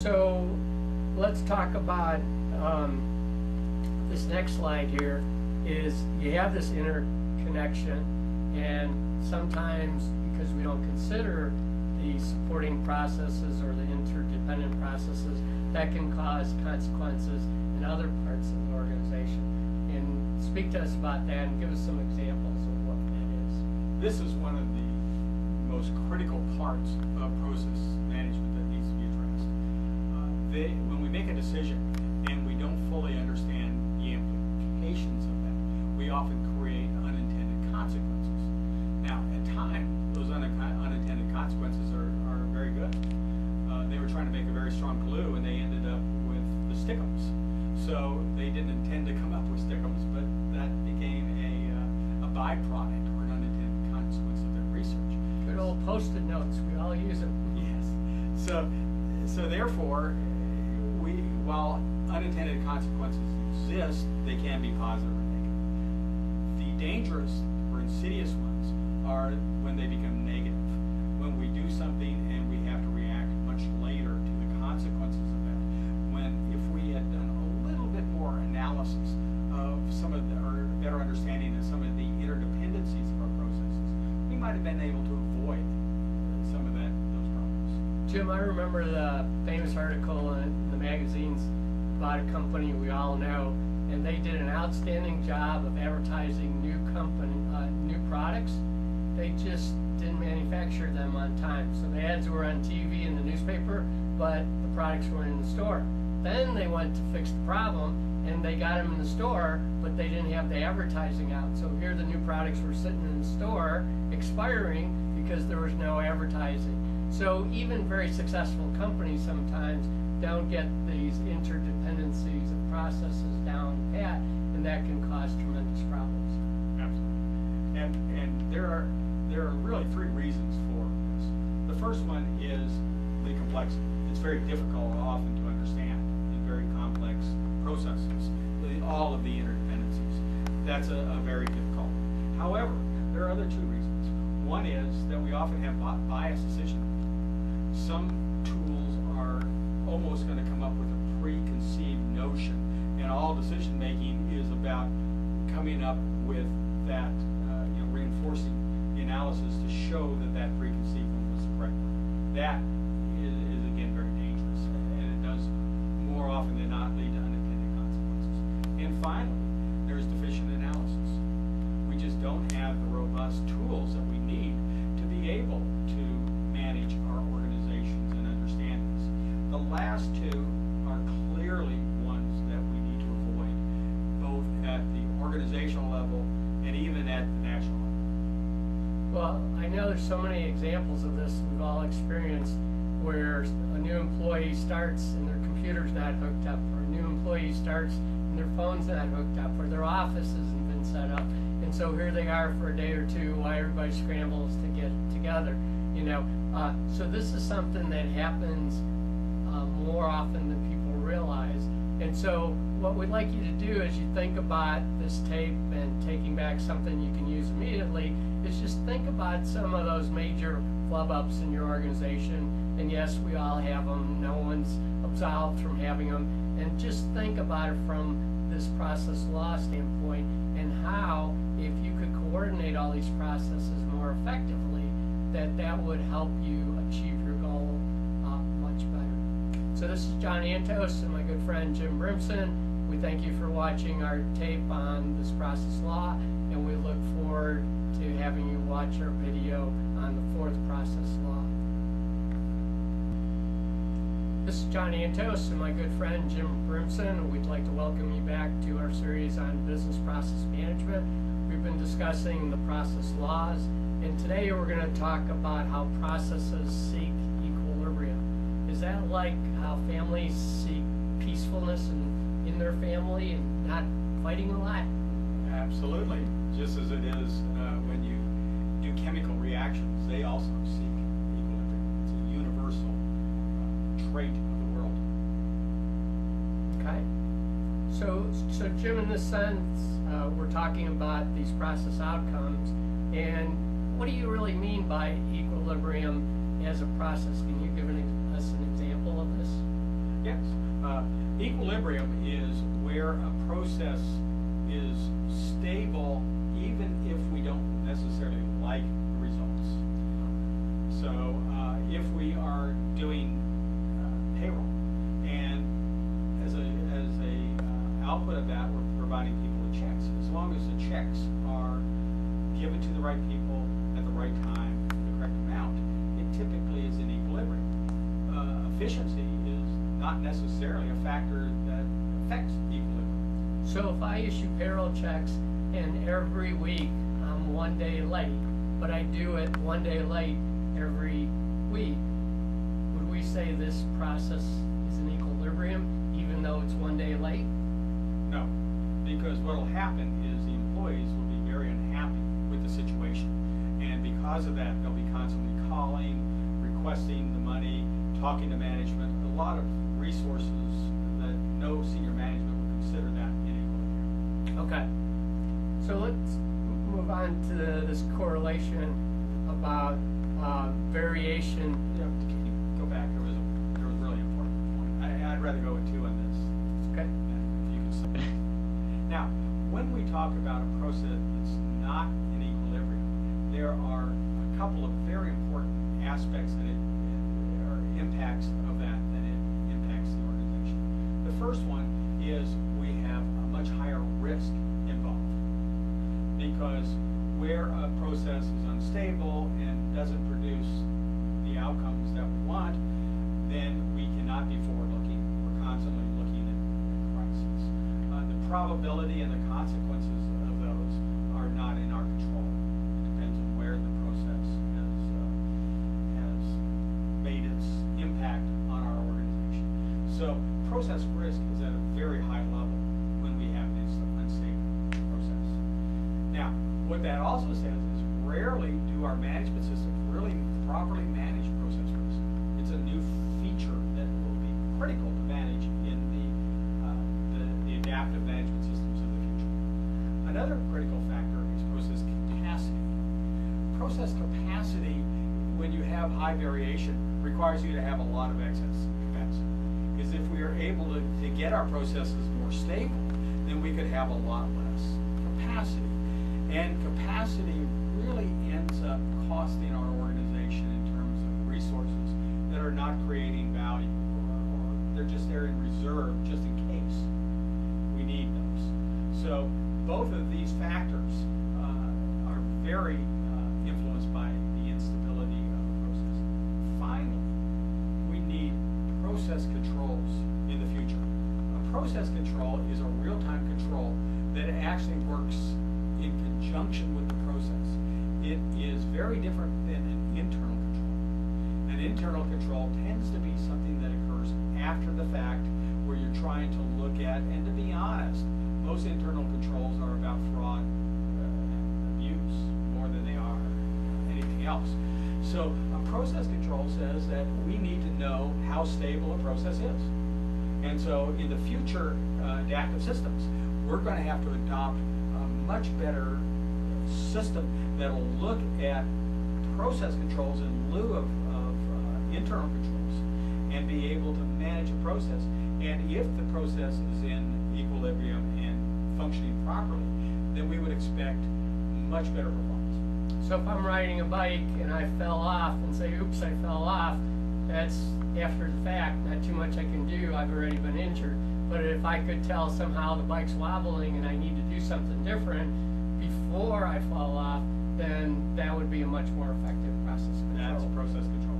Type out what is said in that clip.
So let's talk about this next slide here. Is you have this interconnection, and sometimes because we don't consider the supporting processes or the interdependent processes, that can cause consequences in other parts of the organization. And speak to us about that and give us some examples of what that is. This is one of the most critical parts of process management that needs to be addressed. When we make a decision and we don't fully understand the implications of that, we often create unintended consequences. Now, at times, those unintended consequences are very good. They were trying to make a very strong glue, and they ended up with the stickums. So they didn't intend to come up with stickums, but that became a byproduct or an unintended consequence of their research. Good old Post-it notes, we all use them. Yes. So therefore, while unintended consequences exist, they can be positive or negative. The dangerous or insidious ones are when they become negative. When we do something and we have to react much later to the consequences of that. If we had done a little bit more analysis of some of or better understanding of some of the interdependencies of our processes, we might have been able to avoid some of those problems. Jim, I remember the famous article in the magazines about a company we all know, and they did an outstanding job of advertising new products. They just didn't manufacture them on time. So the ads were on TV and the newspaper, but the products weren't in the store. Then they went to fix the problem, and they got them in the store, but they didn't have the advertising out. So here the new products were sitting in the store, expiring because there was no advertising. So even very successful companies sometimes don't get these interdependencies of processes down pat, and that can cause tremendous problems. Absolutely. And there are really three reasons for this. The first one is the complexity. It's very difficult often to understand in very complex processes, all of the interdependencies. That's a very difficult one. However, there are other two reasons. One is that we often have biased decision making. Some tools are almost going to come up with a preconceived notion, and all decision making is about coming up with that, reinforcing the analysis to show that preconceived one was the correct one. That is again very dangerous, and it does more often than not lead to unintended consequences. And finally, there's deficient analysis. We just don't have the robust tools that we need to be able to manage our organizations and understand this. The last two are clearly ones that we need to avoid, both at the organizational level and even at the national level. Well, I know there's so many examples of this we've all experienced, where a new employee starts and their computer's not hooked up, or a new employee starts and their phone's not hooked up, or their office hasn't been set up. And so here they are for a day or two while everybody scrambles to get together. So this is something that happens more often than people realize. And so what we'd like you to do as you think about this tape and taking back something you can use immediately is just think about some of those major flub-ups in your organization. And yes, we all have them. No one's absolved from having them. And just think about it from this process law standpoint, and how, if you could coordinate all these processes more effectively, that would help you achieve your goal much better. So this is John Antos and my good friend Jim Brimson. We thank you for watching our tape on this process law, and we look forward to having you watch our video on the fourth process law. This is John Antos and my good friend Jim Brimson. We'd like to welcome you back to our series on business process management. We've been discussing the process laws, and today we're going to talk about how processes seek equilibrium. Is that like how families seek peacefulness in their family and not fighting a lot? Absolutely. Just as it is when you do chemical reactions, they also seek equilibrium. It's a universal trait of the world. Okay. So Jim, in this sense, we're talking about these process outcomes, and what do you really mean by equilibrium as a process? Can you give us an example of this? equilibrium is where a process is stable even if we don't necessarily like the results. So if we are doing payroll, and as a output of that, we're providing people with checks. As long as the checks are given to the right people at the right time, the correct amount, it typically is in equilibrium. Efficiency is not necessarily a factor that affects equilibrium. So if I issue payroll checks and every week I'm 1 day late, but I do it 1 day late every week, would we say this process is in equilibrium even though it's 1 day late? No, because what will happen is the employees will be very unhappy with the situation. And because of that, they'll be constantly calling, requesting the money, talking to management, a lot of resources that no senior management would consider that in equilibrium. Okay. So let's move on to this correlation about variation. Yeah, can you go back? There was a really important point. I'd rather go with 2 on this. Okay. If you can see. Now, when we talk about a process that's not in equilibrium, there are a couple of very important aspects that or impacts of that it impacts the organization. The first one is we have a much higher risk involved, because where a process is unstable and doesn't produce the outcomes that we want, then we cannot be forward-looking. We're constantly looking at crises. The probability and the consequences of those are not in our control. It depends on where the process has made its impact on our organization. So process risk is at a very high level when we have this unstable process. Now, what that also says is rarely do our management systems really properly manage process risk. It's a new feature that will be critical to manage in the adaptive management systems of the future. Another critical factor is process capacity. Process capacity, when you have high variation, requires you to have a lot of excess capacity. Because if we are able to get our processes more stable, then we could have a lot less capacity. And capacity really ends up costing our organization in terms of resources that are not creating value, or they're just there in reserve just in case we need those. So both of these factors are very influenced by the instability of the process. Finally, we need process controls in the future. A process control is a real-time control that actually works in conjunction with the process. It is very different than an internal control. An internal control tends to be something that occurs after the fact, where you're trying to look at, and to be honest, most internal controls are about fraud and abuse more than they are anything else. So a process control says that we need to know how stable a process is. And so in the future adaptive systems, we're going to have to adopt a much better system that will look at process controls in lieu of internal controls, and be able to manage a process. And if the process is in equilibrium and functioning properly, then we would expect much better performance. So if I'm riding a bike and I fell off and say, oops, I fell off, that's after the fact, not too much I can do, I've already been injured. But if I could tell somehow the bike's wobbling and I need to do something different before I fall off, then that would be a much more effective process control. That's process control.